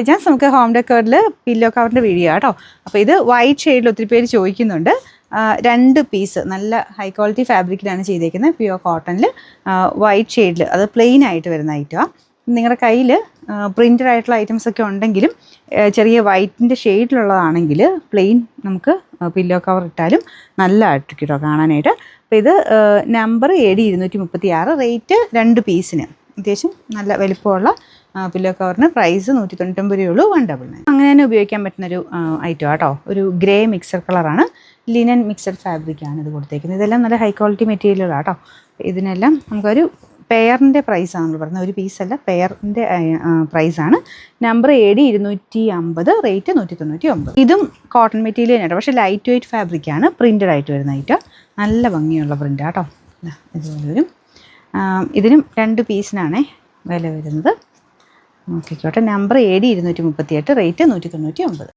Just നമുക്ക് home ഡെക്കറിൽ pillow കവറിൻ്റെ video കേട്ടോ. അപ്പോൾ ഇത് വൈറ്റ് ഷെയ്ഡിൽ ഒത്തിരി പേര് ചോദിക്കുന്നുണ്ട്. 2 പീസ് നല്ല ഹൈ ക്വാളിറ്റി ഫാബ്രിക്കിലാണ് ചെയ്തേക്കുന്നത്. പ്യുവർ കോട്ടണിൽ വൈറ്റ് ഷെയ്ഡിൽ, അത് പ്ലെയിൻ ആയിട്ട് വരുന്ന ഐറ്റമാണ്. നിങ്ങളുടെ കയ്യിൽ പ്രിൻറ്റഡ് ആയിട്ടുള്ള ഐറ്റംസ് ഒക്കെ ഉണ്ടെങ്കിലും ചെറിയ വൈറ്റിൻ്റെ ഷെയ്ഡിലുള്ളതാണെങ്കിൽ പ്ലെയിൻ നമുക്ക് പില്ലോ കവർ ഇട്ടാലും നല്ലതായിട്ട് കേട്ടോ കാണാനായിട്ട്. അപ്പോൾ ഇത് നമ്പർ AD 236, റേറ്റ് 2 പീസിന് അത്യാവശ്യം നല്ല വലിപ്പമുള്ള പില്ലോ കവറിന് പ്രൈസ് 199 രൂപയുള്ളൂ, 199. അങ്ങനെ തന്നെ ഉപയോഗിക്കാൻ പറ്റുന്നൊരു ഐറ്റം കേട്ടോ. ഒരു ഗ്രേ മിക്സഡ് കളറാണ്, ലിനൻ മിക്സഡ് ഫാബ്രിക്കാണ് ഇത് കൊടുത്തേക്കുന്നത്. ഇതെല്ലാം നല്ല ഹൈ ക്വാളിറ്റി മെറ്റീരിയലാണ് കേട്ടോ. ഇതിനെല്ലാം നമുക്കൊരു പെയറിൻ്റെ പ്രൈസാണ് നമ്മൾ പറയുന്നത്, ഒരു പീസല്ല, പെയറിൻ്റെ പ്രൈസാണ്. Number AD 250, rate 199. ഇതും കോട്ടൺ മെറ്റീരിയൽ തന്നെയാണ്, പക്ഷേ ലൈറ്റ് വെയ്റ്റ് ഫാബ്രിക്കാണ്, പ്രിൻറ്റഡ് ആയിട്ട് വരുന്ന ഐറ്റം. നല്ല ഭംഗിയുള്ള പ്രിൻ്റ് കേട്ടോ. ഇതുപോലെ വരും. ഇതിനും 2 പീസിനാണേ വില വരുന്നത്. നോക്കിക്കോട്ടെ. Number AD 238, rate 199.